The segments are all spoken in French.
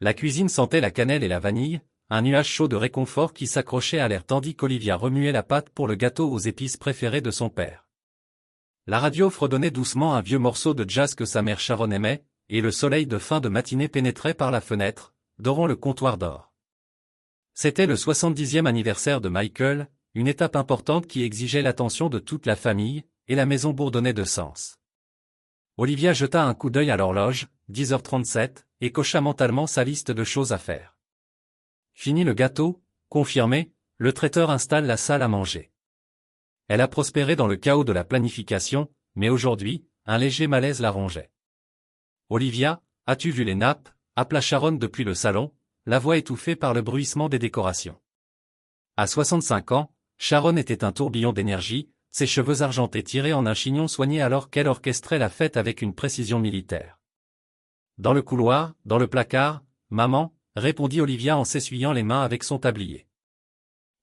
La cuisine sentait la cannelle et la vanille, un nuage chaud de réconfort qui s'accrochait à l'air tandis qu'Olivia remuait la pâte pour le gâteau aux épices préféré de son père. La radio fredonnait doucement un vieux morceau de jazz que sa mère Sharon aimait, et le soleil de fin de matinée pénétrait par la fenêtre, dorant le comptoir d'or. C'était le 70e anniversaire de Michael, une étape importante qui exigeait l'attention de toute la famille, et la maison bourdonnait de sens. Olivia jeta un coup d'œil à l'horloge, 10h37, et cocha mentalement sa liste de choses à faire. Fini le gâteau, confirmé, le traiteur installe la salle à manger. Elle a prospéré dans le chaos de la planification, mais aujourd'hui, un léger malaise la rongeait. « Olivia, as-tu vu les nappes ?» appela Sharon depuis le salon, la voix étouffée par le bruissement des décorations. À 65 ans, Sharon était un tourbillon d'énergie, ses cheveux argentés tirés en un chignon soigné alors qu'elle orchestrait la fête avec une précision militaire. Dans le couloir, dans le placard, « Maman », répondit Olivia en s'essuyant les mains avec son tablier.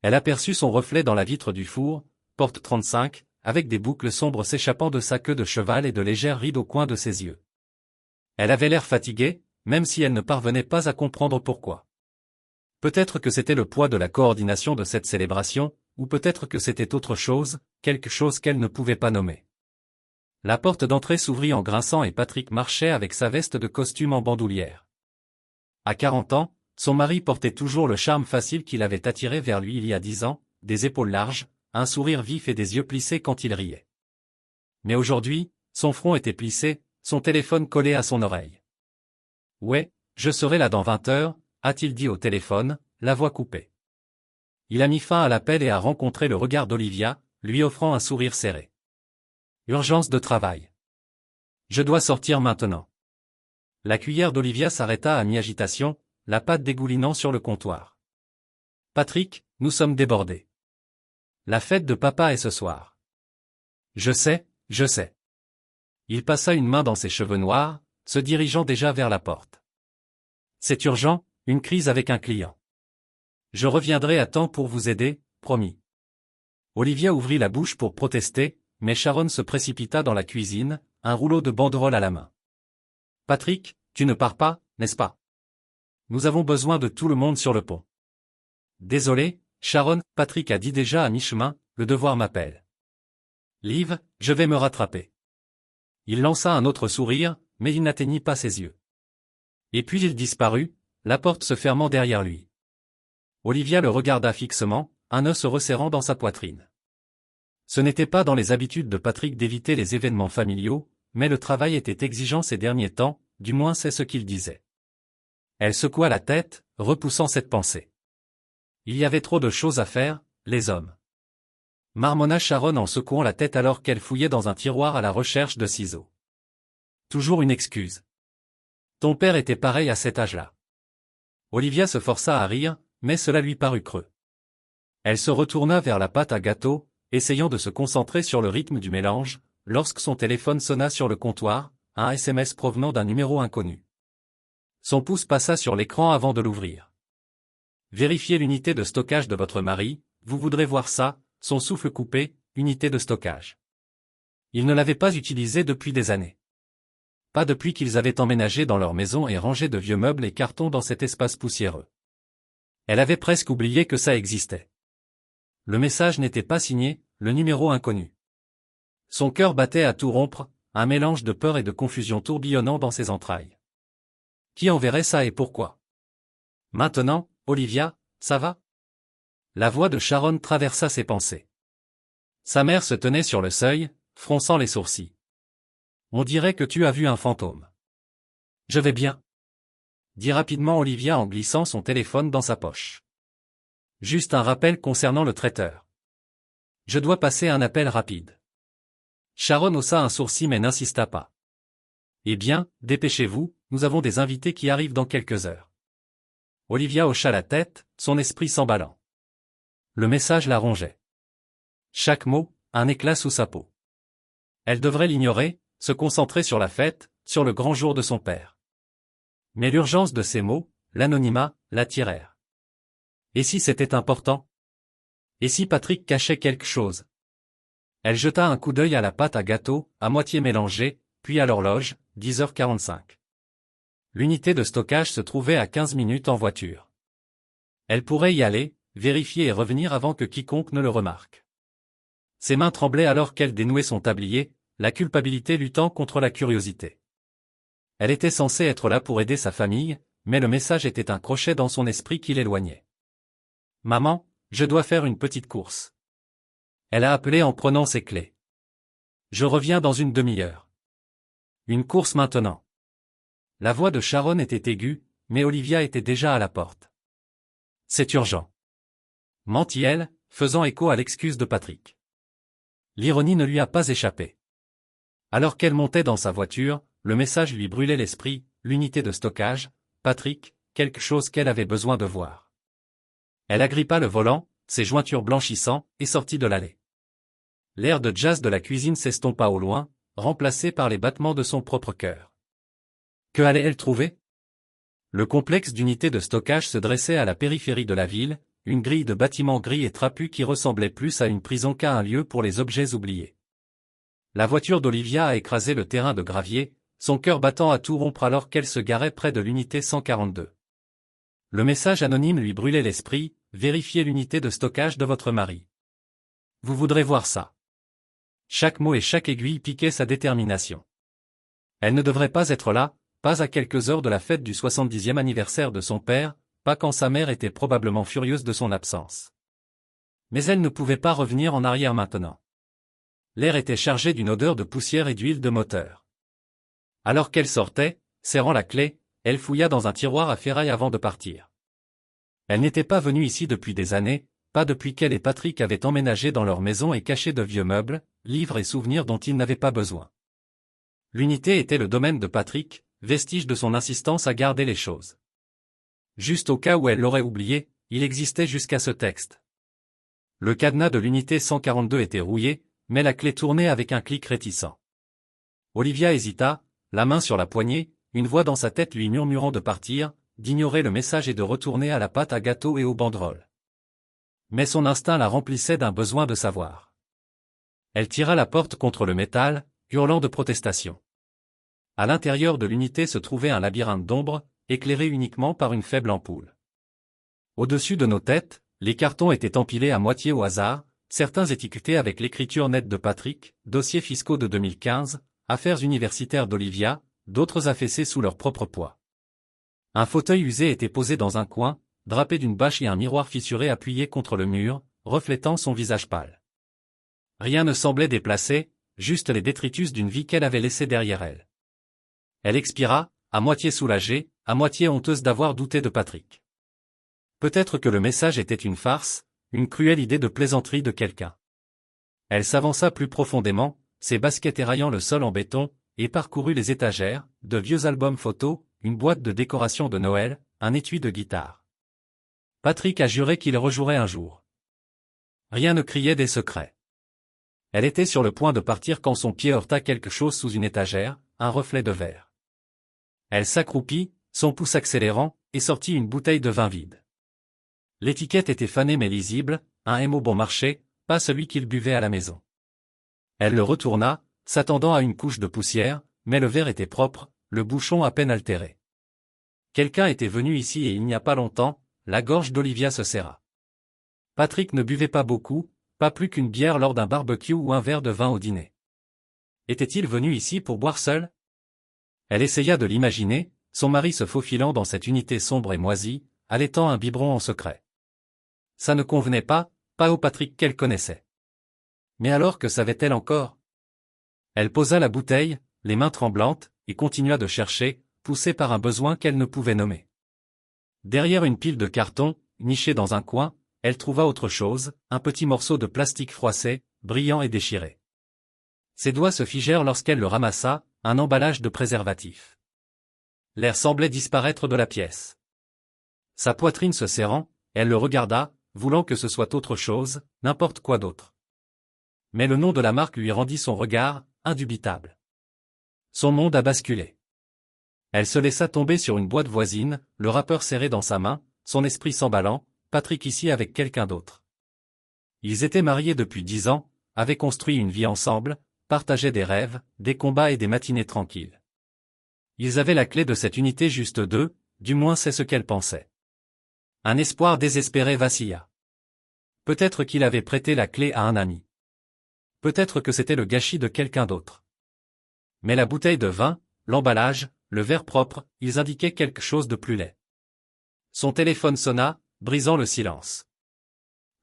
Elle aperçut son reflet dans la vitre du four, porte 35, avec des boucles sombres s'échappant de sa queue de cheval et de légères rides au coin de ses yeux. Elle avait l'air fatiguée, même si elle ne parvenait pas à comprendre pourquoi. Peut-être que c'était le poids de la coordination de cette célébration, ou peut-être que c'était autre chose, quelque chose qu'elle ne pouvait pas nommer. La porte d'entrée s'ouvrit en grinçant et Patrick marchait avec sa veste de costume en bandoulière. À 40 ans, son mari portait toujours le charme facile qui l'avait attiré vers lui il y a 10 ans, des épaules larges, un sourire vif et des yeux plissés quand il riait. Mais aujourd'hui, son front était plissé, son téléphone collé à son oreille. « Ouais, je serai là dans 20 heures, a-t-il dit au téléphone, la voix coupée. Il a mis fin à l'appel et a rencontré le regard d'Olivia, lui offrant un sourire serré. Urgence de travail. Je dois sortir maintenant. La cuillère d'Olivia s'arrêta à mi-agitation, la pâte dégoulinant sur le comptoir. Patrick, nous sommes débordés. La fête de papa est ce soir. Je sais, je sais. Il passa une main dans ses cheveux noirs, se dirigeant déjà vers la porte. C'est urgent, une crise avec un client. Je reviendrai à temps pour vous aider, promis. Olivia ouvrit la bouche pour protester, mais Sharon se précipita dans la cuisine, un rouleau de banderoles à la main. Patrick, tu ne pars pas, n'est-ce pas? Nous avons besoin de tout le monde sur le pont. Désolé, Sharon, Patrick a dit déjà à mi-chemin, le devoir m'appelle. Liv, je vais me rattraper. Il lança un autre sourire, mais il n'atteignit pas ses yeux. Et puis il disparut, la porte se fermant derrière lui. Olivia le regarda fixement, un os se resserrant dans sa poitrine. Ce n'était pas dans les habitudes de Patrick d'éviter les événements familiaux, mais le travail était exigeant ces derniers temps, du moins c'est ce qu'il disait. Elle secoua la tête, repoussant cette pensée. Il y avait trop de choses à faire, les hommes. Marmonna Sharon en secouant la tête alors qu'elle fouillait dans un tiroir à la recherche de ciseaux. Toujours une excuse. Ton père était pareil à cet âge-là. Olivia se força à rire, mais cela lui parut creux. Elle se retourna vers la pâte à gâteau, essayant de se concentrer sur le rythme du mélange, lorsque son téléphone sonna sur le comptoir, un SMS provenant d'un numéro inconnu. Son pouce passa sur l'écran avant de l'ouvrir. Vérifiez l'unité de stockage de votre mari, vous voudrez voir ça, son souffle coupé, unité de stockage. Il ne l'avait pas utilisée depuis des années. Pas depuis qu'ils avaient emménagé dans leur maison et rangé de vieux meubles et cartons dans cet espace poussiéreux. Elle avait presque oublié que ça existait. Le message n'était pas signé, le numéro inconnu. Son cœur battait à tout rompre, un mélange de peur et de confusion tourbillonnant dans ses entrailles. Qui enverrait ça et pourquoi? Maintenant, Olivia, ça va? La voix de Sharon traversa ses pensées. Sa mère se tenait sur le seuil, fronçant les sourcils. On dirait que tu as vu un fantôme. Je vais bien, dit rapidement Olivia en glissant son téléphone dans sa poche. Juste un rappel concernant le traiteur. Je dois passer un appel rapide. Sharon haussa un sourcil mais n'insista pas. Eh bien, dépêchez-vous, nous avons des invités qui arrivent dans quelques heures. Olivia hocha la tête, son esprit s'emballant. Le message la rongeait. Chaque mot, un éclat sous sa peau. Elle devrait l'ignorer, se concentrer sur la fête, sur le grand jour de son père. Mais l'urgence de ces mots, l'anonymat, l'attirèrent. Et si c'était important? Et si Patrick cachait quelque chose? Elle jeta un coup d'œil à la pâte à gâteau, à moitié mélangée, puis à l'horloge, 10h45. L'unité de stockage se trouvait à 15 minutes en voiture. Elle pourrait y aller, vérifier et revenir avant que quiconque ne le remarque. Ses mains tremblaient alors qu'elle dénouait son tablier, la culpabilité luttant contre la curiosité. Elle était censée être là pour aider sa famille, mais le message était un crochet dans son esprit qui l'éloignait. « Maman, je dois faire une petite course. » Elle a appelé en prenant ses clés. « Je reviens dans une demi-heure. » Une course maintenant. La voix de Sharon était aiguë, mais Olivia était déjà à la porte. « C'est urgent. » mentit-elle, faisant écho à l'excuse de Patrick. L'ironie ne lui a pas échappé. Alors qu'elle montait dans sa voiture, le message lui brûlait l'esprit, l'unité de stockage, Patrick, quelque chose qu'elle avait besoin de voir. Elle agrippa le volant, ses jointures blanchissant, et sortit de l'allée. L'air de jazz de la cuisine s'estompa au loin, remplacé par les battements de son propre cœur. Que allait-elle trouver? Le complexe d'unités de stockage se dressait à la périphérie de la ville, une grille de bâtiments gris et trapus qui ressemblait plus à une prison qu'à un lieu pour les objets oubliés. La voiture d'Olivia a écrasé le terrain de gravier, son cœur battant à tout rompre alors qu'elle se garait près de l'unité 142. Le message anonyme lui brûlait l'esprit, « Vérifiez l'unité de stockage de votre mari. Vous voudrez voir ça. » Chaque mot et chaque aiguille piquait sa détermination. Elle ne devrait pas être là, pas à quelques heures de la fête du 70e anniversaire de son père, pas quand sa mère était probablement furieuse de son absence. Mais elle ne pouvait pas revenir en arrière maintenant. L'air était chargé d'une odeur de poussière et d'huile de moteur. Alors qu'elle sortait, serrant la clé, elle fouilla dans un tiroir à ferraille avant de partir. Elle n'était pas venue ici depuis des années, pas depuis qu'elle et Patrick avaient emménagé dans leur maison et caché de vieux meubles, livres et souvenirs dont ils n'avaient pas besoin. L'unité était le domaine de Patrick, vestige de son insistance à garder les choses. Juste au cas où elle l'aurait oublié, il existait jusqu'à ce texte. Le cadenas de l'unité 142 était rouillé, mais la clé tournait avec un clic réticent. Olivia hésita, la main sur la poignée, une voix dans sa tête lui murmurant de partir, d'ignorer le message et de retourner à la pâte à gâteau et aux banderoles. Mais son instinct la remplissait d'un besoin de savoir. Elle tira la porte contre le métal, hurlant de protestation. À l'intérieur de l'unité se trouvait un labyrinthe d'ombre, éclairé uniquement par une faible ampoule. Au-dessus de nos têtes, les cartons étaient empilés à moitié au hasard, certains étiquetés avec l'écriture nette de Patrick, dossiers fiscaux de 2015, affaires universitaires d'Olivia, d'autres affaissés sous leur propre poids. Un fauteuil usé était posé dans un coin, drapé d'une bâche et un miroir fissuré appuyé contre le mur, reflétant son visage pâle. Rien ne semblait déplacé, juste les détritus d'une vie qu'elle avait laissée derrière elle. Elle expira, à moitié soulagée, à moitié honteuse d'avoir douté de Patrick. Peut-être que le message était une farce, une cruelle idée de plaisanterie de quelqu'un. Elle s'avança plus profondément, ses baskets éraillant le sol en béton, et parcourut les étagères, de vieux albums photos, une boîte de décoration de Noël, un étui de guitare. Patrick a juré qu'il rejouerait un jour. Rien ne criait des secrets. Elle était sur le point de partir quand son pied heurta quelque chose sous une étagère, un reflet de verre. Elle s'accroupit, son pouce accélérant, et sortit une bouteille de vin vide. L'étiquette était fanée mais lisible, un M au bon marché, pas celui qu'il buvait à la maison. Elle le retourna, s'attendant à une couche de poussière, mais le verre était propre, le bouchon à peine altéré. Quelqu'un était venu ici et il n'y a pas longtemps, la gorge d'Olivia se serra. Patrick ne buvait pas beaucoup, pas plus qu'une bière lors d'un barbecue ou un verre de vin au dîner. Était-il venu ici pour boire seul? Elle essaya de l'imaginer, son mari se faufilant dans cette unité sombre et moisie, allaitant un biberon en secret. Ça ne convenait pas au Patrick qu'elle connaissait. Mais alors que savait-elle encore? Elle posa la bouteille, les mains tremblantes, et continua de chercher, poussée par un besoin qu'elle ne pouvait nommer. Derrière une pile de cartons, nichée dans un coin, elle trouva autre chose, un petit morceau de plastique froissé, brillant et déchiré. Ses doigts se figèrent lorsqu'elle le ramassa, un emballage de préservatif. L'air semblait disparaître de la pièce. Sa poitrine se serrant, elle le regarda, voulant que ce soit autre chose, n'importe quoi d'autre. Mais le nom de la marque lui rendit son regard, indubitable. Son monde a basculé. Elle se laissa tomber sur une boîte voisine, le wrapper serré dans sa main, son esprit s'emballant, Patrick ici avec quelqu'un d'autre. Ils étaient mariés depuis 10 ans, avaient construit une vie ensemble, partageaient des rêves, des combats et des matinées tranquilles. Ils avaient la clé de cette unité juste d'eux, du moins c'est ce qu'elle pensait. Un espoir désespéré vacilla. Peut-être qu'il avait prêté la clé à un ami. Peut-être que c'était le gâchis de quelqu'un d'autre. Mais la bouteille de vin, l'emballage, le verre propre, ils indiquaient quelque chose de plus laid. Son téléphone sonna, brisant le silence.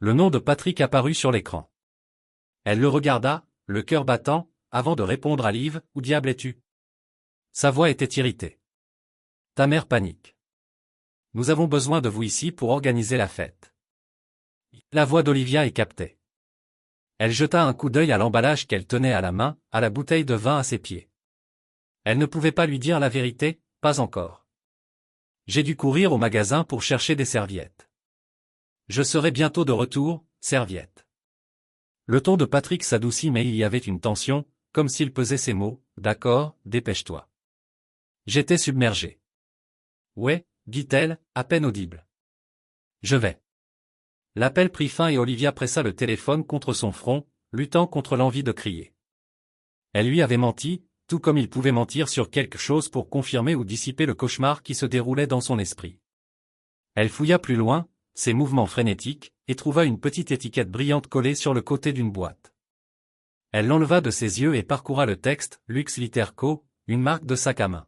Le nom de Patrick apparut sur l'écran. Elle le regarda, le cœur battant, avant de répondre à Liv, « Où diable es-tu » Sa voix était irritée. « Ta mère panique. Nous avons besoin de vous ici pour organiser la fête. » La voix d'Olivia est captée. Elle jeta un coup d'œil à l'emballage qu'elle tenait à la main, à la bouteille de vin à ses pieds. Elle ne pouvait pas lui dire la vérité, pas encore. J'ai dû courir au magasin pour chercher des serviettes. Je serai bientôt de retour, serviettes. Le ton de Patrick s'adoucit mais il y avait une tension, comme s'il pesait ses mots, d'accord, dépêche-toi. J'étais submergé. Ouais, dit-elle, à peine audible. Je vais. L'appel prit fin et Olivia pressa le téléphone contre son front, luttant contre l'envie de crier. Elle lui avait menti, tout comme il pouvait mentir sur quelque chose pour confirmer ou dissiper le cauchemar qui se déroulait dans son esprit. Elle fouilla plus loin, ses mouvements frénétiques, et trouva une petite étiquette brillante collée sur le côté d'une boîte. Elle l'enleva de ses yeux et parcourut le texte « Lux Liter Co., une marque de sac à main ».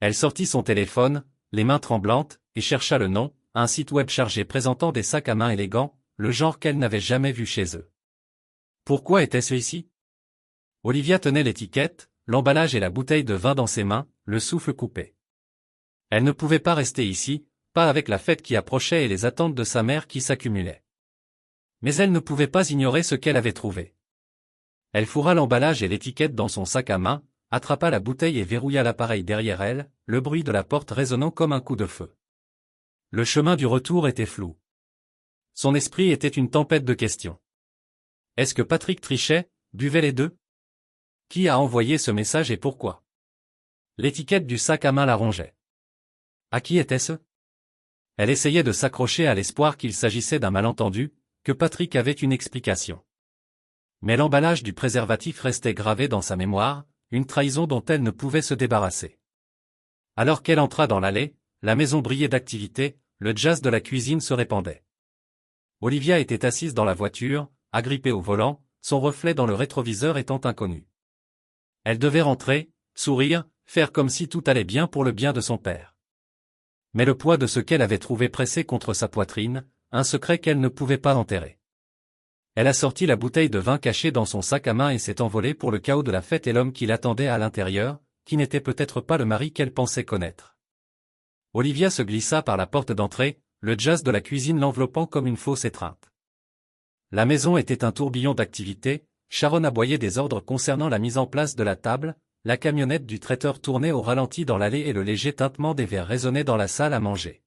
Elle sortit son téléphone, les mains tremblantes, et chercha le nom, un site web chargé présentant des sacs à main élégants, le genre qu'elle n'avait jamais vu chez eux. Pourquoi était-ce ici? Olivia tenait l'étiquette, l'emballage et la bouteille de vin dans ses mains, le souffle coupé. Elle ne pouvait pas rester ici, pas avec la fête qui approchait et les attentes de sa mère qui s'accumulaient. Mais elle ne pouvait pas ignorer ce qu'elle avait trouvé. Elle fourra l'emballage et l'étiquette dans son sac à main, attrapa la bouteille et verrouilla l'appareil derrière elle, le bruit de la porte résonnant comme un coup de feu. Le chemin du retour était flou. Son esprit était une tempête de questions. Est-ce que Patrick trichait, buvait les deux? Qui a envoyé ce message et pourquoi? L'étiquette du sac à main la rongeait. À qui était-ce? Elle essayait de s'accrocher à l'espoir qu'il s'agissait d'un malentendu, que Patrick avait une explication. Mais l'emballage du préservatif restait gravé dans sa mémoire, une trahison dont elle ne pouvait se débarrasser. Alors qu'elle entra dans l'allée, la maison brillait d'activité, le jazz de la cuisine se répandait. Olivia était assise dans la voiture, agrippée au volant, son reflet dans le rétroviseur étant inconnu. Elle devait rentrer, sourire, faire comme si tout allait bien pour le bien de son père. Mais le poids de ce qu'elle avait trouvé pressé contre sa poitrine, un secret qu'elle ne pouvait pas enterrer. Elle a sorti la bouteille de vin cachée dans son sac à main et s'est envolée pour le chaos de la fête et l'homme qui l'attendait à l'intérieur, qui n'était peut-être pas le mari qu'elle pensait connaître. Olivia se glissa par la porte d'entrée, le jazz de la cuisine l'enveloppant comme une fausse étreinte. La maison était un tourbillon d'activité, Sharon aboyait des ordres concernant la mise en place de la table, la camionnette du traiteur tournait au ralenti dans l'allée et le léger tintement des verres résonnait dans la salle à manger.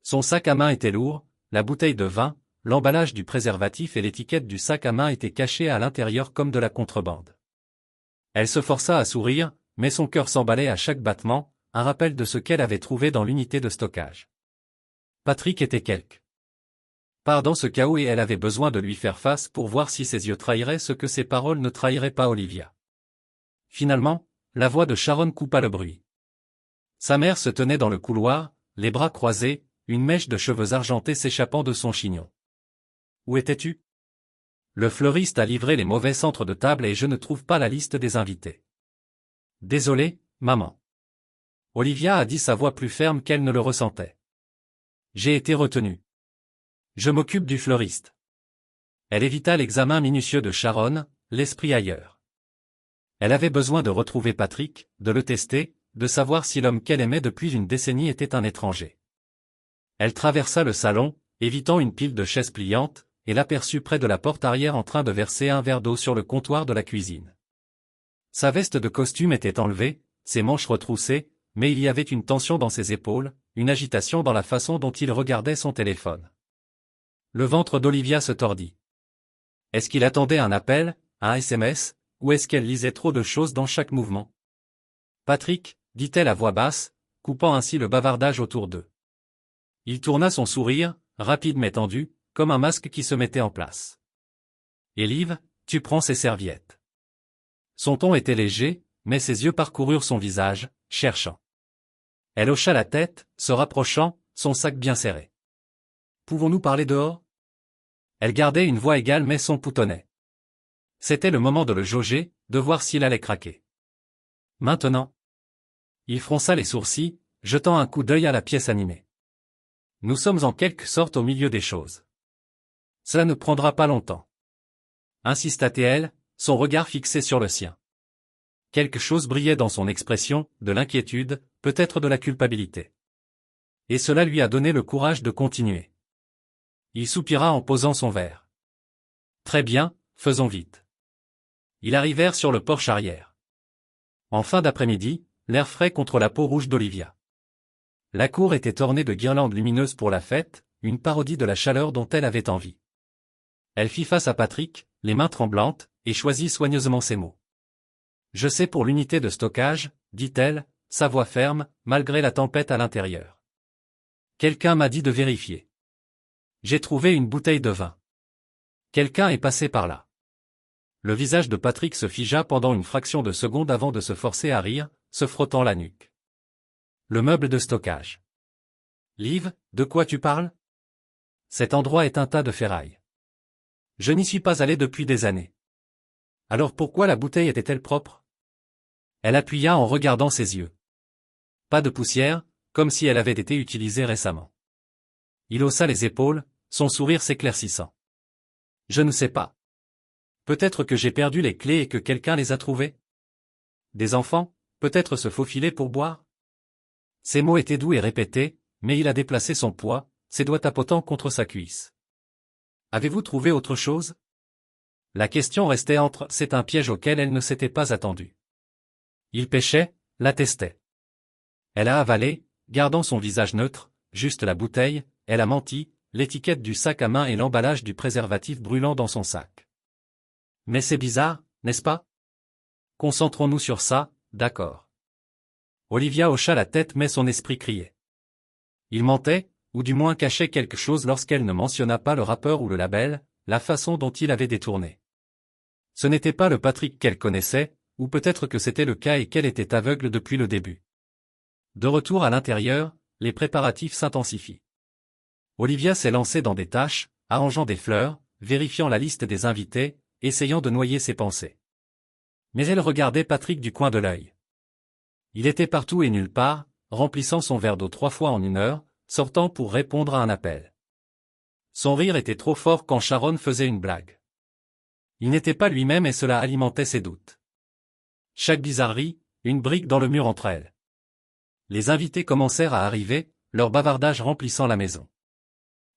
Son sac à main était lourd, la bouteille de vin, l'emballage du préservatif et l'étiquette du sac à main étaient cachés à l'intérieur comme de la contrebande. Elle se força à sourire, mais son cœur s'emballait à chaque battement, un rappel de ce qu'elle avait trouvé dans l'unité de stockage. Patrick était quelque part dans ce chaos et elle avait besoin de lui faire face pour voir si ses yeux trahiraient ce que ses paroles ne trahiraient pas Olivia. Finalement, la voix de Sharon coupa le bruit. Sa mère se tenait dans le couloir, les bras croisés, une mèche de cheveux argentés s'échappant de son chignon. Où étais-tu? Le fleuriste a livré les mauvais centres de table et je ne trouve pas la liste des invités. Désolé, maman. Olivia a dit sa voix plus ferme qu'elle ne le ressentait. J'ai été retenue. Je m'occupe du fleuriste. Elle évita l'examen minutieux de Sharon, l'esprit ailleurs. Elle avait besoin de retrouver Patrick, de le tester, de savoir si l'homme qu'elle aimait depuis une décennie était un étranger. Elle traversa le salon, évitant une pile de chaises pliantes, et l'aperçut près de la porte arrière en train de verser un verre d'eau sur le comptoir de la cuisine. Sa veste de costume était enlevée, ses manches retroussées, mais il y avait une tension dans ses épaules, une agitation dans la façon dont il regardait son téléphone. Le ventre d'Olivia se tordit. Est-ce qu'il attendait un appel, un SMS, ou est-ce qu'elle lisait trop de choses dans chaque mouvement? Patrick, dit-elle à voix basse, coupant ainsi le bavardage autour d'eux. Il tourna son sourire, rapide mais tendu, comme un masque qui se mettait en place. Et Liv, tu prends ces serviettes. Son ton était léger, mais ses yeux parcoururent son visage, cherchant. Elle hocha la tête, se rapprochant, son sac bien serré. Pouvons-nous parler dehors? Elle gardait une voix égale mais son boutonnait. C'était le moment de le jauger, de voir s'il allait craquer. Maintenant. Il fronça les sourcils, jetant un coup d'œil à la pièce animée. Nous sommes en quelque sorte au milieu des choses. Cela ne prendra pas longtemps. Insista-t-elle, son regard fixé sur le sien. Quelque chose brillait dans son expression, de l'inquiétude, peut-être de la culpabilité. Et cela lui a donné le courage de continuer. Il soupira en posant son verre. Très bien, faisons vite. Ils arrivèrent sur le porche arrière. En fin d'après-midi, l'air frais contre la peau rouge d'Olivia. La cour était ornée de guirlandes lumineuses pour la fête, une parodie de la chaleur dont elle avait envie. Elle fit face à Patrick, les mains tremblantes, et choisit soigneusement ses mots. Je sais pour l'unité de stockage, dit-elle, sa voix ferme, malgré la tempête à l'intérieur. Quelqu'un m'a dit de vérifier. J'ai trouvé une bouteille de vin. Quelqu'un est passé par là. Le visage de Patrick se figea pendant une fraction de seconde avant de se forcer à rire, se frottant la nuque. Le meuble de stockage. Liv, de quoi tu parles? Cet endroit est un tas de ferraille. Je n'y suis pas allé depuis des années. Alors pourquoi la bouteille était-elle propre? Elle appuya en regardant ses yeux. Pas de poussière, comme si elle avait été utilisée récemment. Il haussa les épaules, son sourire s'éclaircissant. Je ne sais pas. Peut-être que j'ai perdu les clés et que quelqu'un les a trouvées? Des enfants, peut-être se faufiler pour boire? Ces mots étaient doux et répétés, mais il a déplacé son poids, ses doigts tapotant contre sa cuisse. Avez-vous trouvé autre chose? La question restait entre, c'est un piège auquel elle ne s'était pas attendue. Il pêchait, l'attestait. Elle a avalé, gardant son visage neutre, juste la bouteille, elle a menti, l'étiquette du sac à main et l'emballage du préservatif brûlant dans son sac. Mais c'est bizarre, n'est-ce pas? Concentrons-nous sur ça, d'accord. Olivia hocha la tête mais son esprit criait. Il mentait, ou du moins cachait quelque chose lorsqu'elle ne mentionna pas le rappeur ou le label, la façon dont il avait détourné. Ce n'était pas le Patrick qu'elle connaissait, ou peut-être que c'était le cas et qu'elle était aveugle depuis le début. De retour à l'intérieur, les préparatifs s'intensifient. Olivia s'est lancée dans des tâches, arrangeant des fleurs, vérifiant la liste des invités, essayant de noyer ses pensées. Mais elle regardait Patrick du coin de l'œil. Il était partout et nulle part, remplissant son verre d'eau 3 fois en 1 heure, sortant pour répondre à un appel. Son rire était trop fort quand Sharon faisait une blague. Il n'était pas lui-même et cela alimentait ses doutes. Chaque bizarrerie, une brique dans le mur entre elles. Les invités commencèrent à arriver, leur bavardage remplissant la maison.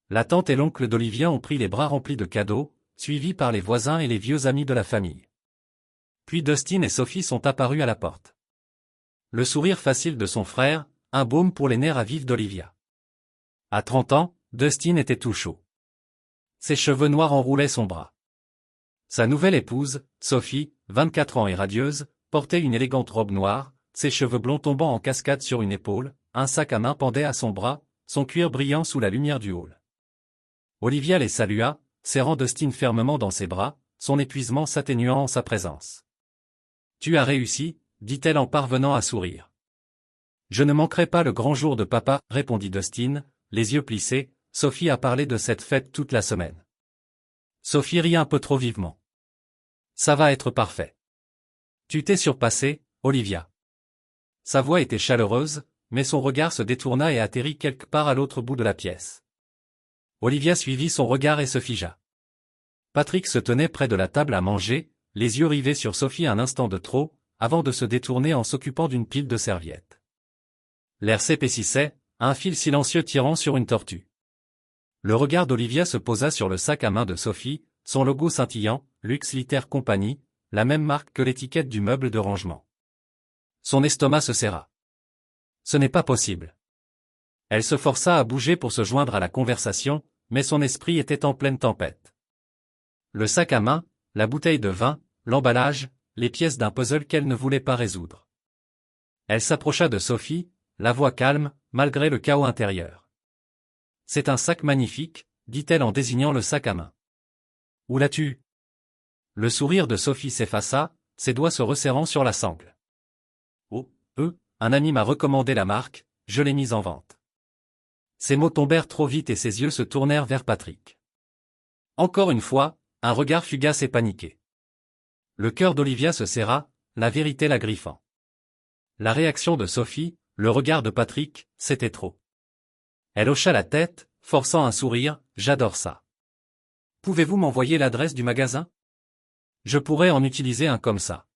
La tante et l'oncle d'Olivia ont pris les bras remplis de cadeaux, suivis par les voisins et les vieux amis de la famille. Puis Dustin et Sophie sont apparus à la porte. Le sourire facile de son frère, un baume pour les nerfs à vif d'Olivia. À 30 ans, Dustin était tout chaud. Ses cheveux noirs enroulaient son bras. Sa nouvelle épouse, Sophie, 24 ans et radieuse, portait une élégante robe noire, ses cheveux blonds tombant en cascade sur une épaule, un sac à main pendait à son bras, son cuir brillant sous la lumière du hall. Olivia les salua, serrant Dustin fermement dans ses bras, son épuisement s'atténuant en sa présence. « Tu as réussi », dit-elle en parvenant à sourire. « Je ne manquerai pas le grand jour de papa, » répondit Dustin, les yeux plissés. Sophie a parlé de cette fête toute la semaine. Sophie rit un peu trop vivement. « Ça va être parfait. »« Tu t'es surpassée, Olivia. » Sa voix était chaleureuse, mais son regard se détourna et atterrit quelque part à l'autre bout de la pièce. Olivia suivit son regard et se figea. Patrick se tenait près de la table à manger, les yeux rivés sur Sophie un instant de trop, avant de se détourner en s'occupant d'une pile de serviettes. L'air s'épaississait, un fil silencieux tirant sur une tortue. Le regard d'Olivia se posa sur le sac à main de Sophie, son logo scintillant, Lux Liter Company, la même marque que l'étiquette du meuble de rangement. Son estomac se serra. Ce n'est pas possible. Elle se força à bouger pour se joindre à la conversation, mais son esprit était en pleine tempête. Le sac à main, la bouteille de vin, l'emballage, les pièces d'un puzzle qu'elle ne voulait pas résoudre. Elle s'approcha de Sophie, la voix calme, malgré le chaos intérieur. « C'est un sac magnifique, » dit-elle en désignant le sac à main. « Où l'as-tu » Le sourire de Sophie s'effaça, ses doigts se resserrant sur la sangle. « Oh, un ami m'a recommandé la marque, je l'ai mise en vente. Ces mots tombèrent trop vite et ses yeux se tournèrent vers Patrick. Encore une fois, un regard fugace et paniqué. Le cœur d'Olivia se serra, la vérité la griffant. La réaction de Sophie, le regard de Patrick, c'était trop. Elle hocha la tête, forçant un sourire, j'adore ça. Pouvez-vous m'envoyer l'adresse du magasin? Je pourrais en utiliser un comme ça.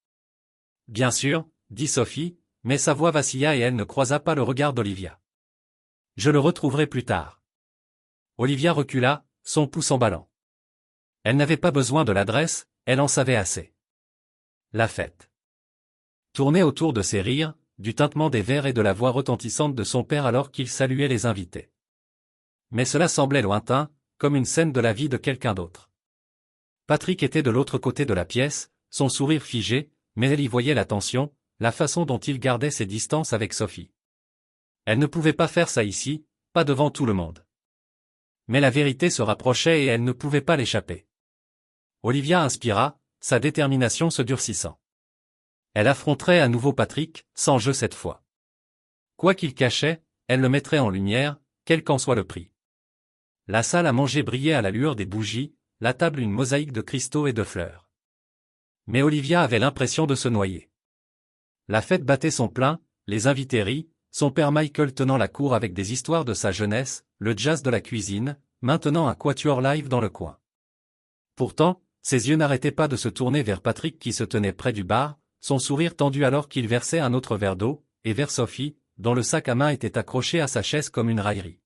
Bien sûr, dit Sophie, mais sa voix vacilla et elle ne croisa pas le regard d'Olivia. Je le retrouverai plus tard. Olivia recula, son pouce emballant. Elle n'avait pas besoin de l'adresse, elle en savait assez. La fête tournait autour de ses rires, du tintement des verres et de la voix retentissante de son père alors qu'il saluait les invités. Mais cela semblait lointain, comme une scène de la vie de quelqu'un d'autre. Patrick était de l'autre côté de la pièce, son sourire figé, mais elle y voyait la tension, la façon dont il gardait ses distances avec Sophie. Elle ne pouvait pas faire ça ici, pas devant tout le monde. Mais la vérité se rapprochait et elle ne pouvait pas l'échapper. Olivia inspira, sa détermination se durcissant. Elle affronterait à nouveau Patrick, sans jeu cette fois. Quoi qu'il cachait, elle le mettrait en lumière, quel qu'en soit le prix. La salle à manger brillait à la lueur des bougies, la table une mosaïque de cristaux et de fleurs. Mais Olivia avait l'impression de se noyer. La fête battait son plein, les invités rient, son père Michael tenant la cour avec des histoires de sa jeunesse, le jazz de la cuisine, maintenant un quatuor live dans le coin. Pourtant, ses yeux n'arrêtaient pas de se tourner vers Patrick qui se tenait près du bar, son sourire tendu alors qu'il versait un autre verre d'eau, et vers Sophie, dont le sac à main était accroché à sa chaise comme une raillerie.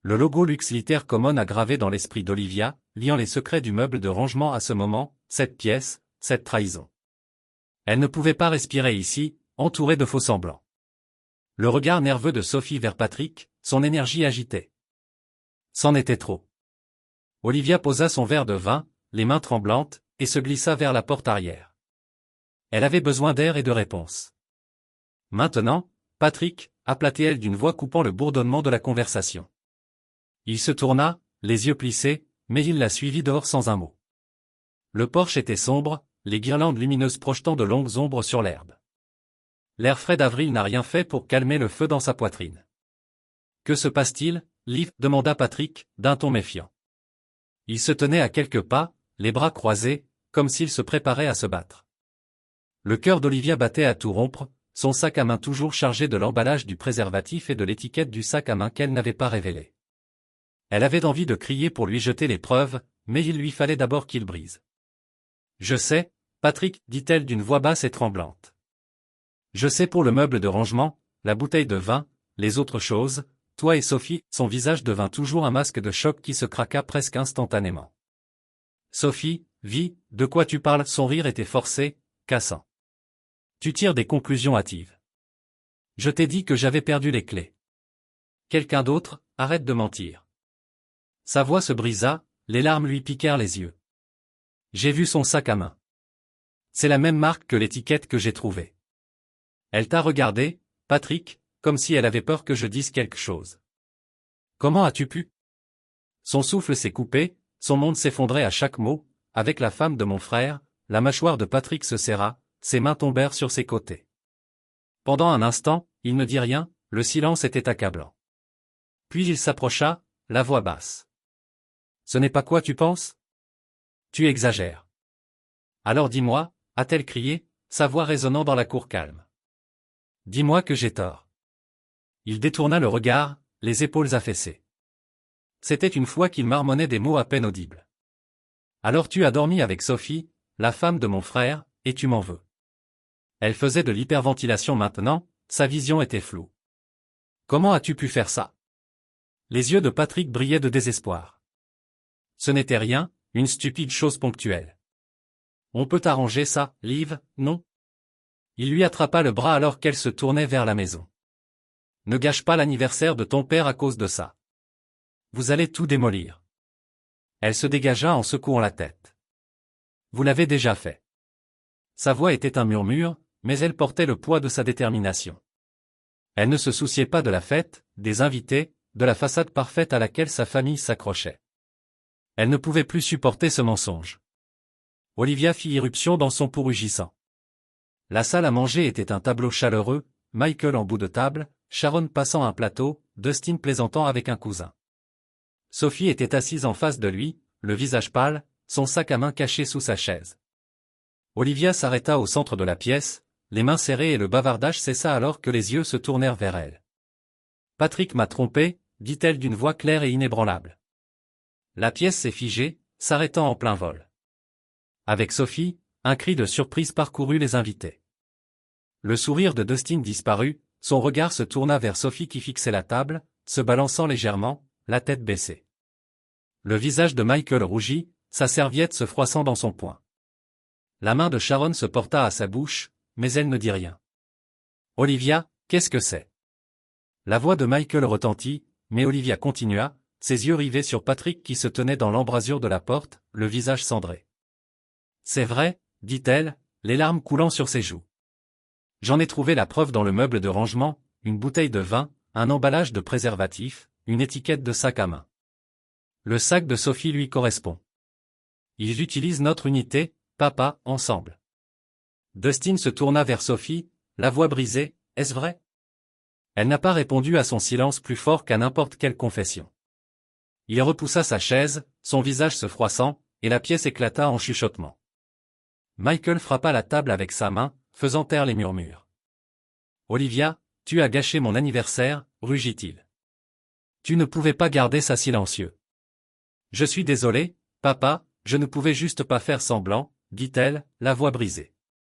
Le logo Lux Liter Common a gravé dans l'esprit d'Olivia, liant les secrets du meuble de rangement à ce moment, cette pièce, cette trahison. Elle ne pouvait pas respirer ici, entourée de faux-semblants. Le regard nerveux de Sophie vers Patrick, son énergie agitée. C'en était trop. Olivia posa son verre de vin, les mains tremblantes, et se glissa vers la porte arrière. Elle avait besoin d'air et de réponse. Maintenant, Patrick, aplatait-elle d'une voix coupant le bourdonnement de la conversation. Il se tourna, les yeux plissés, mais il la suivit dehors sans un mot. Le porche était sombre, les guirlandes lumineuses projetant de longues ombres sur l'herbe. L'air frais d'avril n'a rien fait pour calmer le feu dans sa poitrine. Que se passe-t-il, Liv? Demanda Patrick, d'un ton méfiant. Il se tenait à quelques pas, les bras croisés, comme s'il se préparait à se battre. Le cœur d'Olivia battait à tout rompre, son sac à main toujours chargé de l'emballage du préservatif et de l'étiquette du sac à main qu'elle n'avait pas révélé. Elle avait envie de crier pour lui jeter les preuves, mais il lui fallait d'abord qu'il brise. Je sais, Patrick, dit-elle d'une voix basse et tremblante. Je sais pour le meuble de rangement, la bouteille de vin, les autres choses, toi et Sophie, son visage devint toujours un masque de choc qui se craqua presque instantanément. Sophie, vie, de quoi tu parles? Son rire était forcé, cassant. Tu tires des conclusions hâtives. Je t'ai dit que j'avais perdu les clés. Quelqu'un d'autre, arrête de mentir. Sa voix se brisa, les larmes lui piquèrent les yeux. J'ai vu son sac à main. C'est la même marque que l'étiquette que j'ai trouvée. Elle t'a regardé, Patrick, comme si elle avait peur que je dise quelque chose. Comment as-tu pu? Son souffle s'est coupé, son monde s'effondrait à chaque mot, avec la femme de mon frère, la mâchoire de Patrick se serra, ses mains tombèrent sur ses côtés. Pendant un instant, il ne dit rien, le silence était accablant. Puis il s'approcha, la voix basse. Ce n'est pas quoi tu penses? Tu exagères. Alors dis-moi, a-t-elle crié, sa voix résonnant dans la cour calme. Dis-moi que j'ai tort. Il détourna le regard, les épaules affaissées. C'était une fois qu'il marmonnait des mots à peine audibles. Alors tu as dormi avec Sophie, la femme de mon frère, et tu m'en veux. Elle faisait de l'hyperventilation maintenant, sa vision était floue. Comment as-tu pu faire ça? Les yeux de Patrick brillaient de désespoir. Ce n'était rien, une stupide chose ponctuelle. On peut arranger ça, Liv, non? Il lui attrapa le bras alors qu'elle se tournait vers la maison. Ne gâche pas l'anniversaire de ton père à cause de ça. Vous allez tout démolir. Elle se dégagea en secouant la tête. Vous l'avez déjà fait. Sa voix était un murmure, mais elle portait le poids de sa détermination. Elle ne se souciait pas de la fête, des invités, de la façade parfaite à laquelle sa famille s'accrochait. Elle ne pouvait plus supporter ce mensonge. Olivia fit irruption dans son pouls rugissant. La salle à manger était un tableau chaleureux, Michael en bout de table, Sharon passant un plateau, Dustin plaisantant avec un cousin. Sophie était assise en face de lui, le visage pâle, son sac à main caché sous sa chaise. Olivia s'arrêta au centre de la pièce, les mains serrées et le bavardage cessa alors que les yeux se tournèrent vers elle. « Patrick m'a trompé », dit-elle d'une voix claire et inébranlable. La pièce s'est figée, s'arrêtant en plein vol. Avec Sophie, un cri de surprise parcourut les invités. Le sourire de Dustin disparut, son regard se tourna vers Sophie qui fixait la table, se balançant légèrement, la tête baissée. Le visage de Michael rougit, sa serviette se froissant dans son poing. La main de Sharon se porta à sa bouche, mais elle ne dit rien. « Olivia, qu'est-ce que c'est ?» La voix de Michael retentit, mais Olivia continua, ses yeux rivés sur Patrick qui se tenait dans l'embrasure de la porte, le visage cendré. « C'est vrai, » dit-elle, les larmes coulant sur ses joues. « J'en ai trouvé la preuve dans le meuble de rangement, une bouteille de vin, un emballage de préservatifs, une étiquette de sac à main. Le sac de Sophie lui correspond. Ils utilisent notre unité, papa, ensemble. » Dustin se tourna vers Sophie, la voix brisée, « Est-ce vrai ?» Elle n'a pas répondu à son silence plus fort qu'à n'importe quelle confession. Il repoussa sa chaise, son visage se froissant, et la pièce éclata en chuchotements. Michael frappa la table avec sa main, faisant taire les murmures. « Olivia, tu as gâché mon anniversaire, » rugit-il. « Tu ne pouvais pas garder ça silencieux. »« Je suis désolé, papa, je ne pouvais juste pas faire semblant, » dit-elle, la voix brisée.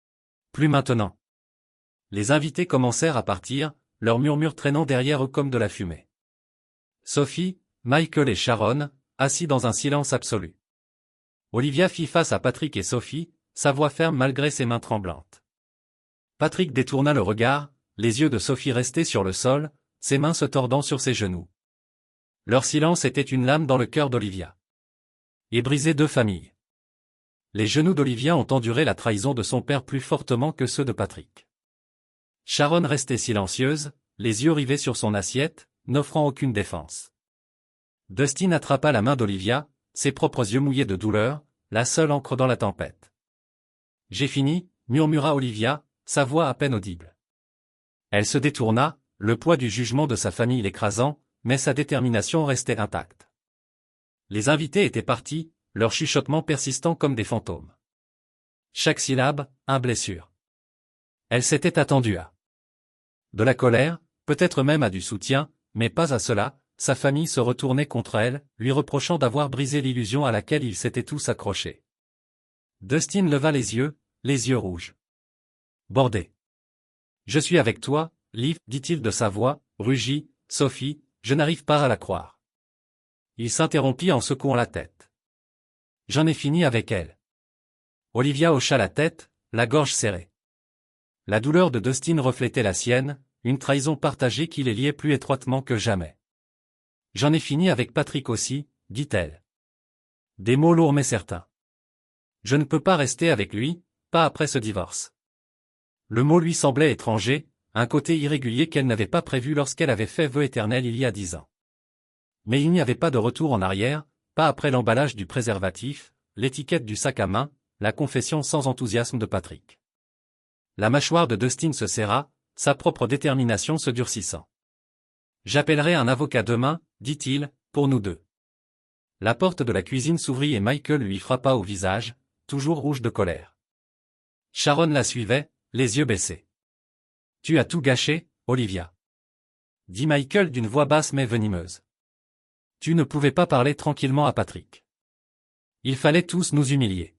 « Plus maintenant. » Les invités commencèrent à partir, leurs murmures traînant derrière eux comme de la fumée. Sophie, Michael et Sharon, assis dans un silence absolu. Olivia fit face à Patrick et Sophie, sa voix ferme malgré ses mains tremblantes. Patrick détourna le regard, les yeux de Sophie restés sur le sol, ses mains se tordant sur ses genoux. Leur silence était une lame dans le cœur d'Olivia. Et brisait deux familles. Les genoux d'Olivia ont enduré la trahison de son père plus fortement que ceux de Patrick. Sharon restait silencieuse, les yeux rivés sur son assiette, n'offrant aucune défense. Dustin attrapa la main d'Olivia, ses propres yeux mouillés de douleur, la seule encre dans la tempête. « J'ai fini », murmura Olivia, sa voix à peine audible. Elle se détourna, le poids du jugement de sa famille l'écrasant, mais sa détermination restait intacte. Les invités étaient partis, leurs chuchotements persistant comme des fantômes. Chaque syllabe, un blessure. Elle s'était attendue à de la colère, peut-être même à du soutien, mais pas à cela. Sa famille se retournait contre elle, lui reprochant d'avoir brisé l'illusion à laquelle ils s'étaient tous accrochés. Dustin leva les yeux rouges. « Bordé. Je suis avec toi, Liv, dit-il de sa voix, rugit, « Sophie, je n'arrive pas à la croire. » Il s'interrompit en secouant la tête. « J'en ai fini avec elle. » Olivia hocha la tête, la gorge serrée. La douleur de Dustin reflétait la sienne, une trahison partagée qui les liait plus étroitement que jamais. « J'en ai fini avec Patrick aussi, » dit-elle. Des mots lourds mais certains. « Je ne peux pas rester avec lui, pas après ce divorce. » Le mot lui semblait étranger, un côté irrégulier qu'elle n'avait pas prévu lorsqu'elle avait fait vœu éternel il y a 10 ans. Mais il n'y avait pas de retour en arrière, pas après l'emballage du préservatif, l'étiquette du sac à main, la confession sans enthousiasme de Patrick. La mâchoire de Dustin se serra, sa propre détermination se durcissant. « J'appellerai un avocat demain, » dit-il, « pour nous deux. » La porte de la cuisine s'ouvrit et Michael lui frappa au visage, toujours rouge de colère. Sharon la suivait, les yeux baissés. « Tu as tout gâché, Olivia. » dit Michael d'une voix basse mais venimeuse. « Tu ne pouvais pas parler tranquillement à Patrick. Il fallait tous nous humilier. »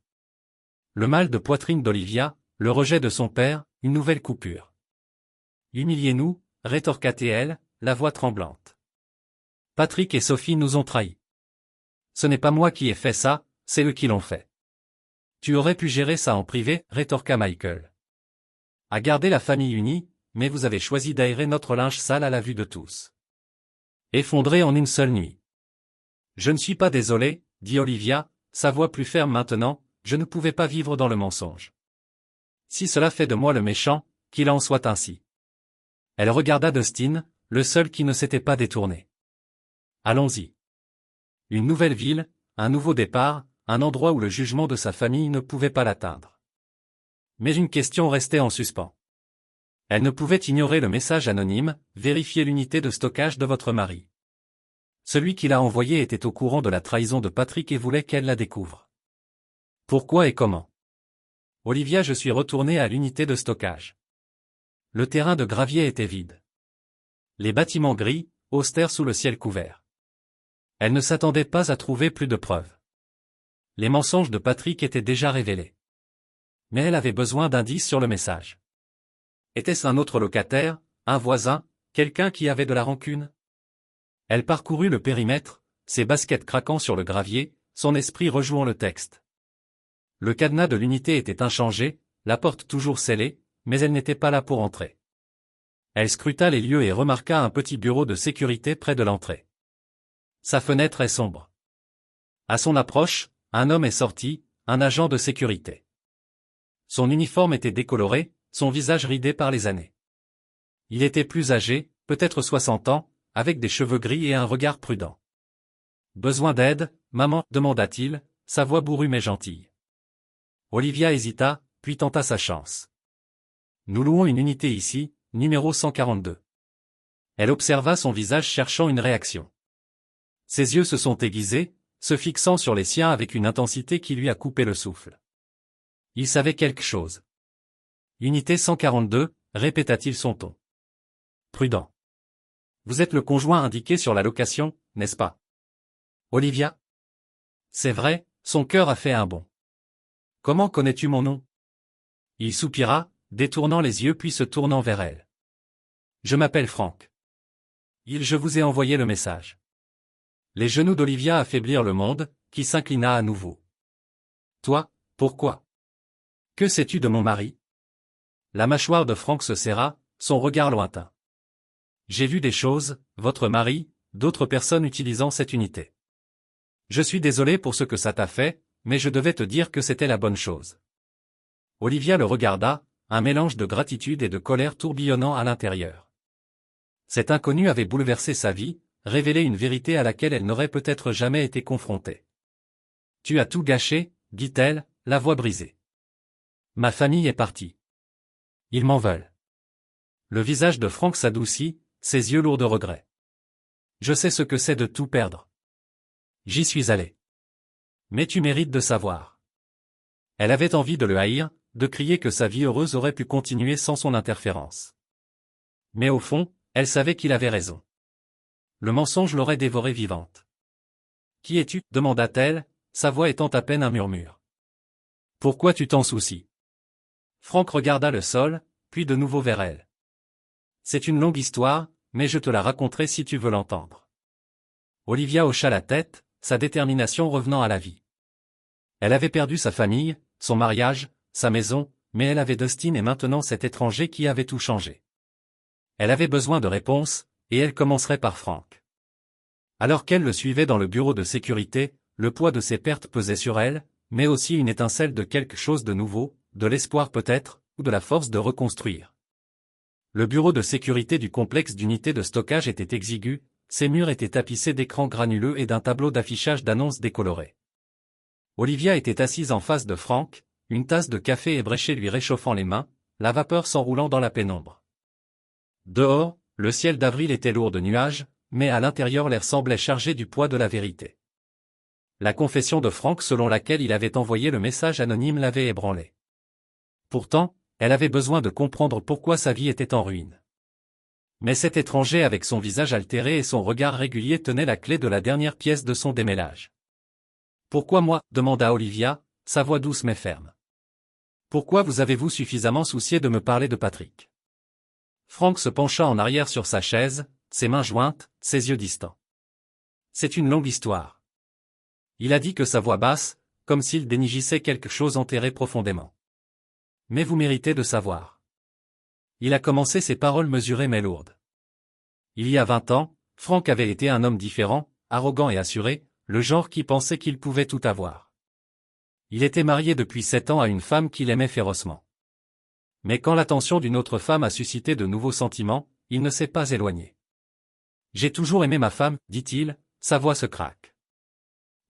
Le mal de poitrine d'Olivia, le rejet de son père, une nouvelle coupure. « Humiliez-nous, » rétorqua-t-elle, la voix tremblante. « Patrick et Sophie nous ont trahis. Ce n'est pas moi qui ai fait ça, c'est eux qui l'ont fait. »« Tu aurais pu gérer ça en privé, » rétorqua Michael. « À garder la famille unie, mais vous avez choisi d'aérer notre linge sale à la vue de tous. Effondré en une seule nuit. »« Je ne suis pas désolé, » dit Olivia, sa voix plus ferme maintenant, « je ne pouvais pas vivre dans le mensonge. Si cela fait de moi le méchant, qu'il en soit ainsi. » Elle regarda Dustin, le seul qui ne s'était pas détourné. « Allons-y. » Une nouvelle ville, un nouveau départ, un endroit où le jugement de sa famille ne pouvait pas l'atteindre. Mais une question restait en suspens. Elle ne pouvait ignorer le message anonyme, vérifiez l'unité de stockage de votre mari. Celui qui l'a envoyé était au courant de la trahison de Patrick et voulait qu'elle la découvre. Pourquoi et comment? Olivia, je suis retourné à l'unité de stockage. Le terrain de gravier était vide. Les bâtiments gris, austères sous le ciel couvert. Elle ne s'attendait pas à trouver plus de preuves. Les mensonges de Patrick étaient déjà révélés. Mais elle avait besoin d'indices sur le message. Était-ce un autre locataire, un voisin, quelqu'un qui avait de la rancune? Elle parcourut le périmètre, ses baskets craquant sur le gravier, son esprit rejouant le texte. Le cadenas de l'unité était inchangé, la porte toujours scellée, mais elle n'était pas là pour entrer. Elle scruta les lieux et remarqua un petit bureau de sécurité près de l'entrée. Sa fenêtre est sombre. À son approche, un homme est sorti, un agent de sécurité. Son uniforme était décoloré, son visage ridé par les années. Il était plus âgé, peut-être 60 ans, avec des cheveux gris et un regard prudent. « Besoin d'aide, maman ?» demanda-t-il, sa voix bourrue mais gentille. Olivia hésita, puis tenta sa chance. « Nous louons une unité ici, numéro 142. » Elle observa son visage cherchant une réaction. Ses yeux se sont aiguisés, se fixant sur les siens avec une intensité qui lui a coupé le souffle. Il savait quelque chose. « Unité 142, » répéta-t-il son ton. Prudent. « Vous êtes le conjoint indiqué sur la location, n'est-ce pas? Olivia? C'est vrai, son cœur a fait un bond. Comment connais-tu mon nom? Il soupira, détournant les yeux puis se tournant vers elle. Je m'appelle Franck. Je vous ai envoyé le message. Les genoux d'Olivia affaiblirent le monde, qui s'inclina à nouveau. Toi, pourquoi? Que sais-tu de mon mari? La mâchoire de Franck se serra, son regard lointain. J'ai vu des choses, votre mari, d'autres personnes utilisant cette unité. Je suis désolé pour ce que ça t'a fait, mais je devais te dire que c'était la bonne chose. Olivia le regarda, un mélange de gratitude et de colère tourbillonnant à l'intérieur. Cet inconnu avait bouleversé sa vie, révélé une vérité à laquelle elle n'aurait peut-être jamais été confrontée. Tu as tout gâché, dit-elle, la voix brisée. Ma famille est partie. Ils m'en veulent. Le visage de Franck s'adoucit, ses yeux lourds de regret. Je sais ce que c'est de tout perdre. J'y suis allé. Mais tu mérites de savoir. Elle avait envie de le haïr, de crier que sa vie heureuse aurait pu continuer sans son interférence. Mais au fond, elle savait qu'il avait raison. Le mensonge l'aurait dévorée vivante. Qui es-tu? demanda-t-elle, sa voix étant à peine un murmure. Pourquoi tu t'en soucies? Franck regarda le sol, puis de nouveau vers elle. C'est une longue histoire, mais je te la raconterai si tu veux l'entendre. Olivia hocha la tête, sa détermination revenant à la vie. Elle avait perdu sa famille, son mariage, sa maison, mais elle avait Dustin et maintenant cet étranger qui avait tout changé. Elle avait besoin de réponses, et elle commencerait par Franck. Alors qu'elle le suivait dans le bureau de sécurité, le poids de ses pertes pesait sur elle, mais aussi une étincelle de quelque chose de nouveau, de l'espoir peut-être, ou de la force de reconstruire. Le bureau de sécurité du complexe d'unités de stockage était exigu, ses murs étaient tapissés d'écrans granuleux et d'un tableau d'affichage d'annonces décolorées. Olivia était assise en face de Franck, une tasse de café ébréchée lui réchauffant les mains, la vapeur s'enroulant dans la pénombre. Dehors, le ciel d'avril était lourd de nuages, mais à l'intérieur l'air semblait chargé du poids de la vérité. La confession de Franck selon laquelle il avait envoyé le message anonyme l'avait ébranlée. Pourtant, elle avait besoin de comprendre pourquoi sa vie était en ruine. Mais cet étranger avec son visage altéré et son regard régulier tenait la clé de la dernière pièce de son démêlage. « Pourquoi moi ?» demanda Olivia, sa voix douce mais ferme. « Pourquoi vous avez-vous suffisamment soucié de me parler de Patrick ?» Franck se pencha en arrière sur sa chaise, ses mains jointes, ses yeux distants. « C'est une longue histoire. » Il a dit que sa voix basse, comme s'il dénichissait quelque chose enterré profondément. « Mais vous méritez de savoir. » Il a commencé ses paroles mesurées mais lourdes. Il y a 20 ans, Franck avait été un homme différent, arrogant et assuré, le genre qui pensait qu'il pouvait tout avoir. Il était marié depuis 7 ans à une femme qu'il aimait férocement. Mais quand l'attention d'une autre femme a suscité de nouveaux sentiments, il ne s'est pas éloigné. « J'ai toujours aimé ma femme, dit-il, sa voix se craque.